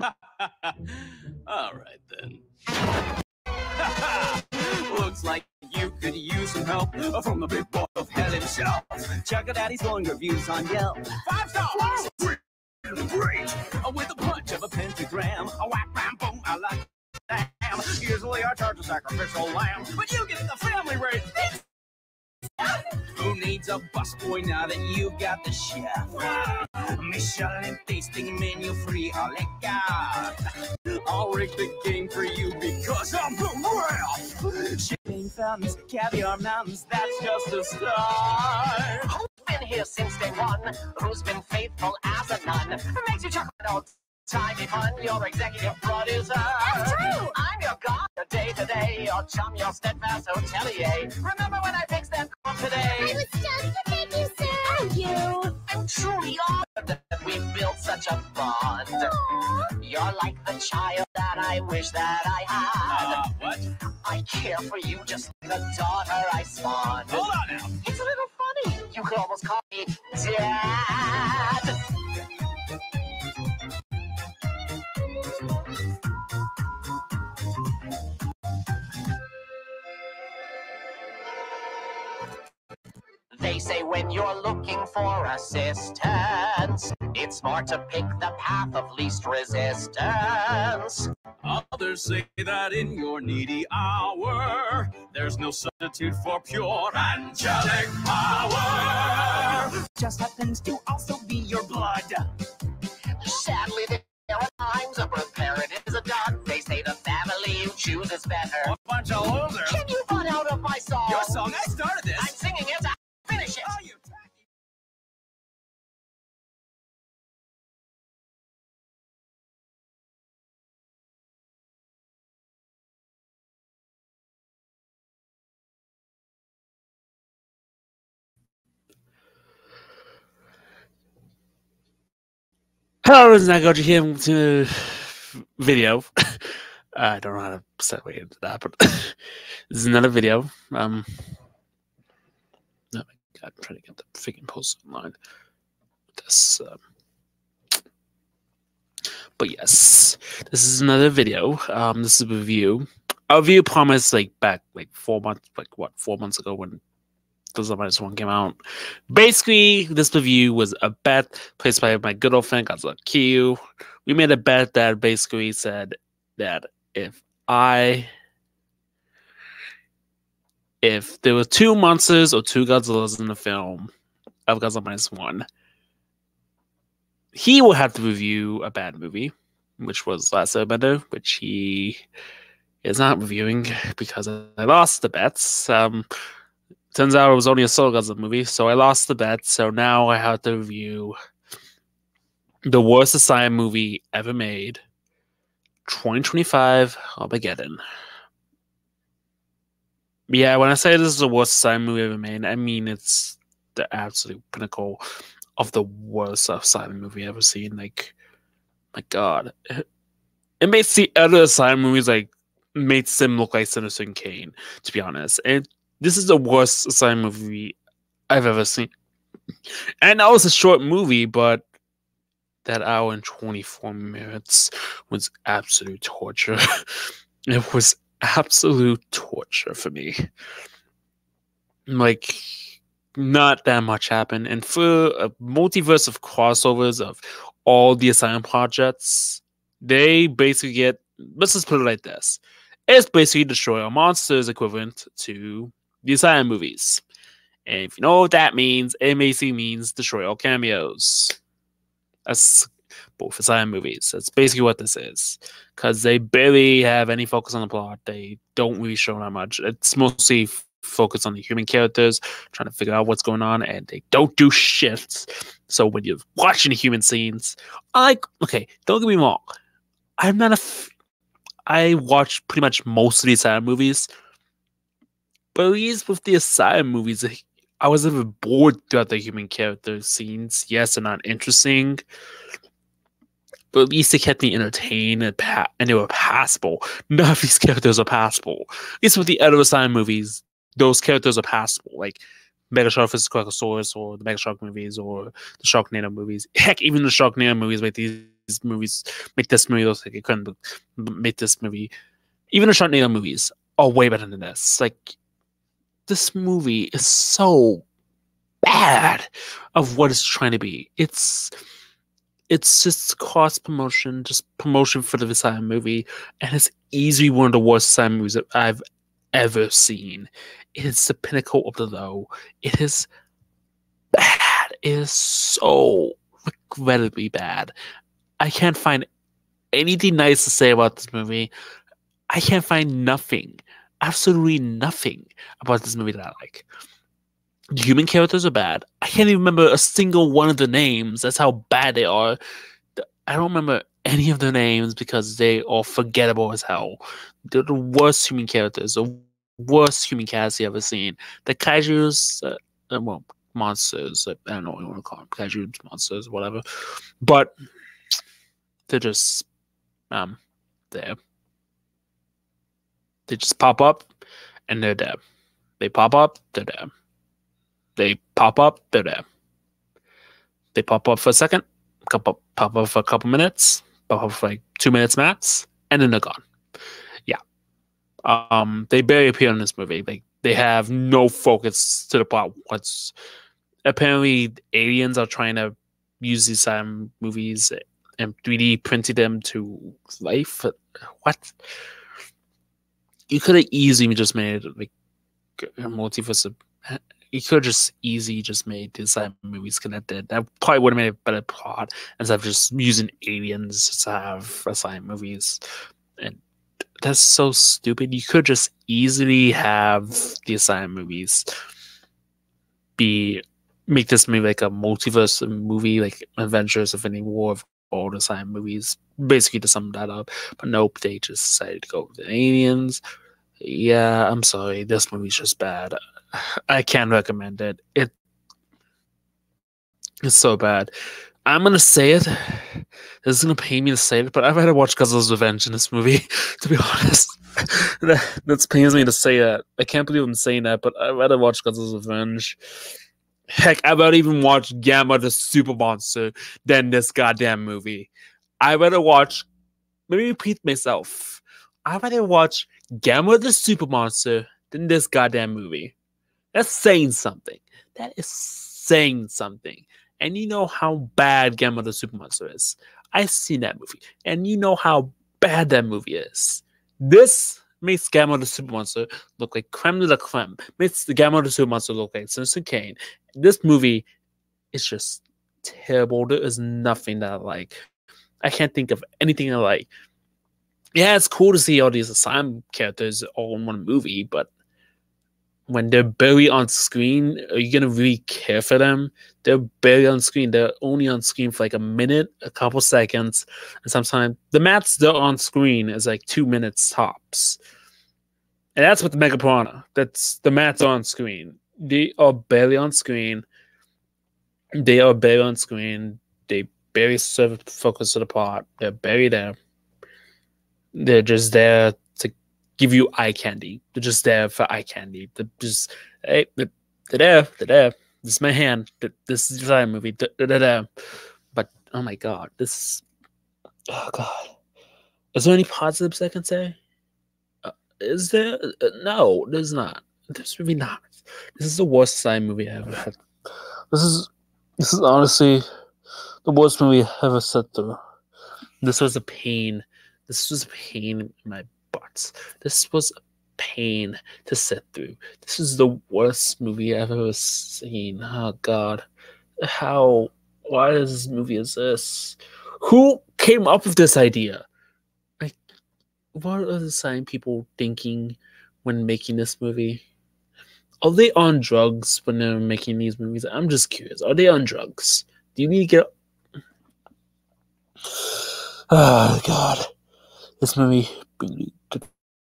All right, then. Looks like you could use some help from the big boy of hell himself. Check out Daddy's glowing reviews on Yelp. 5 stars! Great! With a punch of a pentagram. A whack, bam, boom, I like that. Usually I charge a sacrificial lamb, but you get the family rate. Who needs a busboy now that you got the chef? Michelin tasting menu free, a la carte. I'll rig the game for you because I'm the ref. Champagne fountains, caviar mountains, that's just a start. Who's been here since day one? Who's been faithful as a nun? Makes you chuckle all time fun, your executive producer. That's true! I'm your god, your day-to-day, your chum, your steadfast hotelier. Remember when I fixed that call today? I was just to make you say thank you. I'm truly honored that we built such a bond. Aww. You're like the child that I wish that I had. What? I care for you just like the daughter I spawned. Hold on now. It's a little funny. You could almost call me Dad. They say when you're looking for assistance, it's smart to pick the path of least resistance. Others say that in your needy hour, there's no substitute for pure angelic power. Just happens to also be your blood. Sadly, there are times a birth parent is a dud. They say the family you choose is better. A bunch of losers. Can you run out of my song? Your song? I started this. I'm singing it. Finish it. Oh, you tacky. Hello, this is Nagoji here to video. I don't know how to segue into that, but this is another video. Oh my god, I'm trying to get the freaking post online. This, but yes, this is another video. This is a review. Our review promised back 4 months, 4 months ago when Godzilla Minus One came out. Basically, this review was a bet placed by my good old friend Godzilla Q. We made a bet that basically said that if there were 2 monsters or 2 Godzillas in the film of Godzilla Minus One, he will have to review a bad movie, which was Last Airbender, which he is not reviewing because I lost the bets. Turns out it was only a solo Godzilla movie, so I lost the bet. So now I have to review the worst Asylum movie ever made, 2025 Armageddon. Yeah, when I say this is the worst Asylum movie ever made, I mean it's the absolute pinnacle of the worst Asylum movie ever seen. My god. It makes the other Asylum movies made Sim look like Citizen Kane, to be honest. And this is the worst Asylum movie I've ever seen. And that was a short movie, but that hour and 24 minutes was absolute torture. It was absolute torture for me. Not that much happened. And for a multiverse of crossovers of all the Asylum projects, they basically get, let's just put it like this. It's basically Destroy All Monsters equivalent to the Asylum movies. And if you know what that means, it basically means Destroy All Cameos. That's both Asylum movies. That's basically what this is. Because they barely have any focus on the plot. They don't really show that much. It's mostly focused on the human characters, trying to figure out what's going on, and they don't do shit. So when you're watching the human scenes, okay, don't get me wrong. I watch pretty much most of the Asylum movies. But at least with the Asylum movies, I was never bored throughout the human character scenes. Yes, they're not interesting, but at least they kept me entertained and they were passable. None of these characters are passable. At least with the other Asylum movies, those characters are passable. Like Megashark vs. Krakosaurus or the Megashark movies or the Sharknado movies. Heck, even the Sharknado movies, these movies make this movie look like it couldn't make this movie. Even the Sharknado movies are way better than this. Like, this movie is so bad of what it's trying to be. It's just cross promotion, just promotion for the Asylum movie, and it's easily one of the worst Asylum movies that I've ever seen. It is the pinnacle of the low. It is bad. It is so regrettably bad. I can't find anything nice to say about this movie. I can't find nothing, absolutely nothing about this movie that I like. The human characters are bad. I can't even remember a single one of the names. That's how bad they are. I don't remember any of the names because they are forgettable as hell. They're the worst human characters, the worst human cast you ever seen. The kaijus, well, monsters. I don't know what you want to call them. Kaiju monsters, whatever. But they're just there. They just pop up and they're there. They pop up, they're there. They pop up, they're there. They pop up for a second, pop up for a couple minutes, pop up for like 2 minutes max, and then they're gone. Yeah. They barely appear in this movie. Like, they have no focus to the plot. Apparently aliens are trying to use these movies and 3D printed them to life. What? You could have easily just made like a multiverse of. You could just easily just made these movies connected. That probably would have made a better plot instead of just using aliens to have Asylum movies. And that's so stupid. You could just easily have the Asylum movies make this movie like a multiverse movie, like Adventures of Infinity War of all the Asylum movies, basically to sum that up. But nope, they just decided to go with the aliens. Yeah, I'm sorry. This movie's just bad. I can't recommend it. It's so bad. I'm gonna say it. This is gonna pain me to say it, but I'd rather watch Godzilla's Revenge in this movie, to be honest. That pains me to say that. I can't believe I'm saying that, but I'd rather watch Godzilla's Revenge. Heck, I'd rather even watch Gamma the Super Monster than this goddamn movie. I'd rather watch, let me repeat myself. I'd rather watch Gamma the Super Monster than this goddamn movie. That's saying something. That is saying something. And you know how bad Gamma the Super Monster is. I've seen that movie. And you know how bad that movie is. This makes Gamma the Super Monster look like creme de la creme. Makes the Gamma the Super Monster look like Citizen Kane. This movie is just terrible. There is nothing that I like. I can't think of anything I like. Yeah, it's cool to see all these Asylum characters all in one movie, but when they're barely on screen, are you gonna really care for them? They're barely on screen. They're only on screen for like a minute, a couple seconds, and sometimes the mats they're on screen is like 2 minutes tops. And that's with the Mega Piranha. That's the mats are on screen. They are barely on screen. They are barely on screen. They barely serve focus to the plot. They're barely there. They're just there to give you eye candy. They're just there for eye candy. They're just, hey, they're there. They're there. This is my hand. This is the movie. But, oh my God. Oh God. Is there any positives I can say? Is there? No, there's not. There's really not. This is the worst Asylum movie I ever had. This is honestly the worst movie I ever sat through. This was a pain. This was a pain in my butt. This was a pain to sit through. This is the worst movie I've ever seen. Oh God. Why is this movie this? Who came up with this idea? Like, what are the Asylum people thinking when making this movie? Are they on drugs when they're making these movies? I'm just curious. Are they on drugs? Do you need to get... Oh, God. This movie brings me to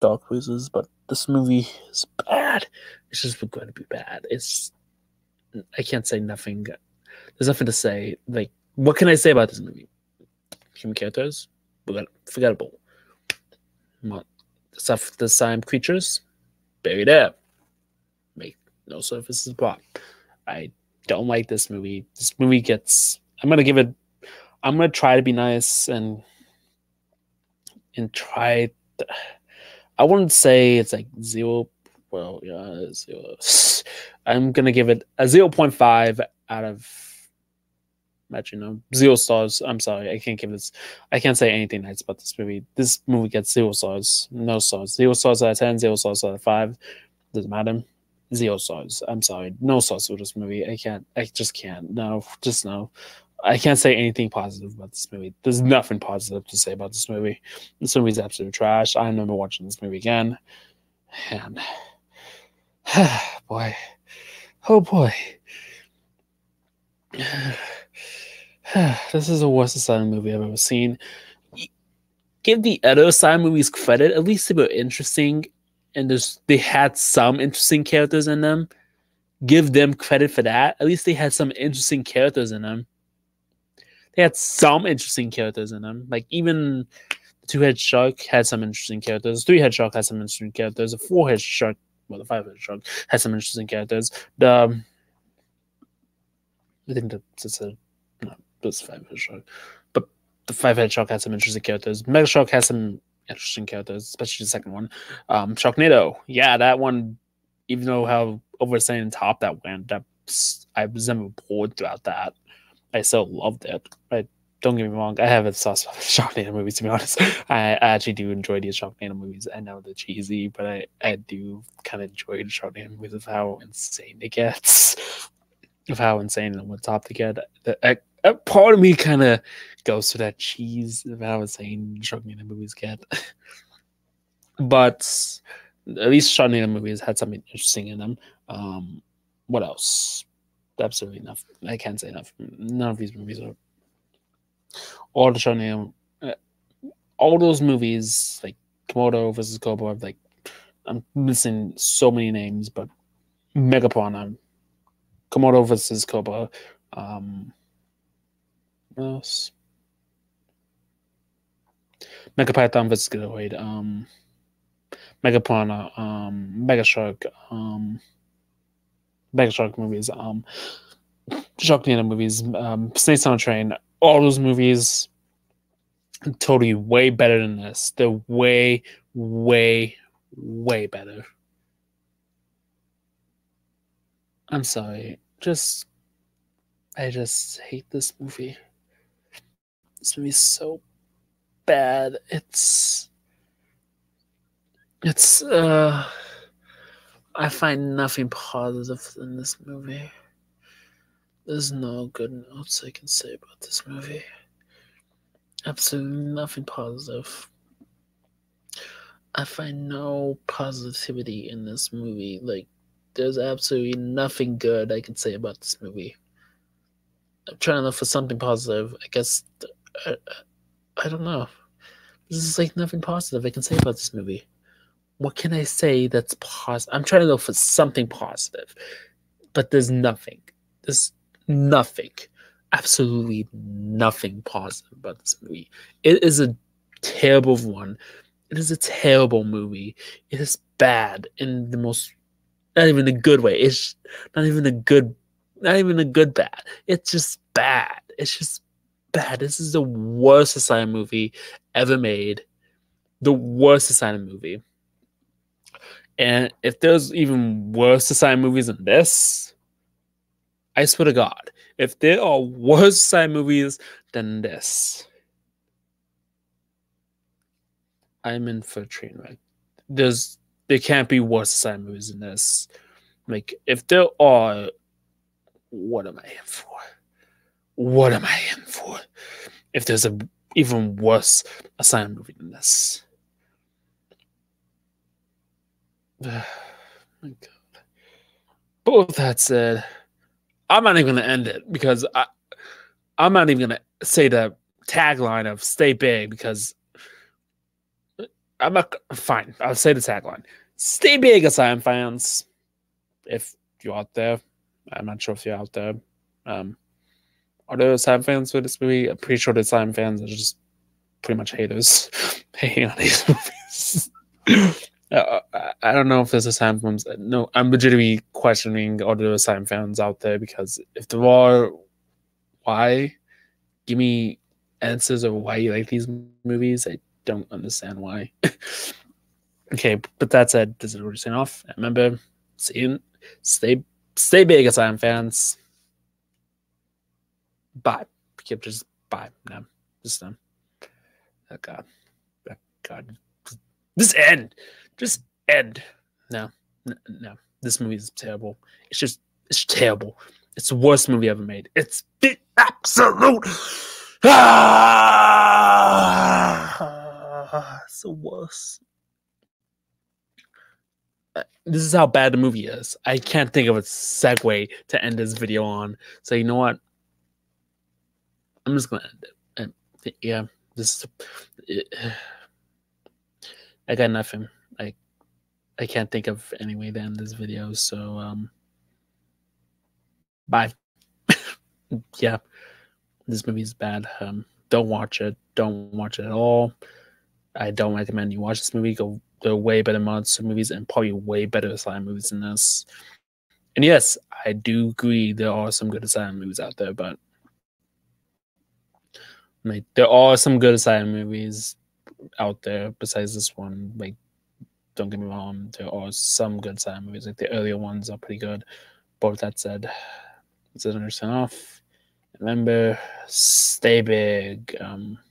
dark places, but this movie is bad. It's just going to be bad. I can't say nothing. There's nothing to say. Like, what can I say about this movie? Human characters? Forgettable. Stuff, the slime creatures? Buried there. Make no surface to the plot. I don't like this movie. This movie gets... I'm going to give it... I'm gonna try to be nice and try. I wouldn't say it's like 0. Well, yeah, 0. I'm gonna give it a 0.5 out of. Actually, no, 0 stars. I'm sorry, I can't give this. I can't say anything nice about this movie. This movie gets 0 stars. No stars. 0 stars out of 10. 0 stars out of 5. Doesn't matter. 0 stars. I'm sorry. No stars for this movie. I can't. I just can't. No, just no. I can't say anything positive about this movie. There's nothing positive to say about this movie. This movie's absolute trash. I'm never watching this movie again. And boy, oh boy, this is the worst Asylum movie I've ever seen. Give the other Asylum movies credit. At least they were interesting, and they had some interesting characters in them. Give them credit for that. At least they had some interesting characters in them. They had some interesting characters in them. Like, even the 2-head shark had some interesting characters. 3-head shark had some interesting characters. The 4-head shark, well, the 5-head shark had some interesting characters. I think that's a no, that's 5-head shark. But the 5-head shark had some interesting characters. Mega Shark has some interesting characters, especially the second one. Sharknado, yeah, that one. Even though how over the top that went, I was never bored throughout that. I still loved it. Don't get me wrong, I have a soft spot for Sharknado movies, to be honest. I actually do enjoy these Sharknado movies. I know they're cheesy, but I do kind of enjoy the Sharknado movies of how insane it gets, of how insane and what top they get. A part of me kind of goes to that cheese of how insane Sharknado movies get. But at least Sharknado movies had something interesting in them. What else? Absolutely nothing. I can't say enough. None of these movies are. All the Sharknado, all those movies like Komodo versus Cobra. Like, I'm missing so many names, but Megapiranha, Komodo versus Cobra. What else? Megapython versus Schizoid. Megapiranha. Mega Shark. Mega Shark movies. Sharknado movies. Snakes on a Train. All those movies totally way better than this. They're way, way, way better. I'm sorry. I just hate this movie. This movie's so bad. I find nothing positive in this movie. There's no good notes I can say about this movie. Absolutely nothing positive. I find no positivity in this movie. Like, there's absolutely nothing good I can say about this movie. I'm trying to look for something positive. I guess, I don't know. This is like nothing positive I can say about this movie. What can I say that's positive? I'm trying to look for something positive, but there's nothing. There's nothing. Absolutely nothing positive about this movie. It is a terrible one. It is a terrible movie. It is bad in the most, not even a good way. It's not even a good bad. It's just bad. It's just bad. This is the worst Asylum movie ever made. The worst Asylum movie. And if there's even worse Asylum movies than this, I swear to God, if there are worse Asylum movies than this, I'm in for a train wreck. There can't be worse Asylum movies than this. Like, if there are, what am I in for? What am I in for? If there's a even worse Asylum movie than this. My God. But with that said, I'm not even going to end it because I'm not even going to say the tagline of "Stay Big" because I'm not fine. I'll say the tagline: "Stay big, Asylum fans." If you're out there, I'm not sure if you're out there. Are there Asylum fans for this movie? I'm pretty sure the Asylum fans are just pretty much haters hating on these movies. I don't know if there's Asylum fans. No, I'm legitimately questioning all the Asylum fans out there because if there are, why? Give me answers of why you like these movies. I don't understand why. Okay, but that said, this is already saying off. Remember, stay big, Asylum fans. Bye. Just bye. No, just done. Oh God. Oh God. Just end. Just end. No. This movie is terrible. It's terrible. It's the worst movie ever made. It's the absolute. It's the worst. This is how bad the movie is. I can't think of a segue to end this video on. So you know what? I'm just gonna end it. And yeah, I got nothing. I can't think of any way to end this video. So bye. Yeah, this movie is bad. Don't watch it. Don't watch it at all. I don't recommend you watch this movie. There are way better monster movies and probably way better asylum movies than this. And yes, I do agree there are some good asylum movies out there, but like there are some good asylum movies out there besides this one. Like, don't get me wrong, there are some good asylum movies. Like the earlier ones are pretty good. But with that said, this is understand off. Remember, stay big,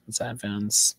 asylum fans.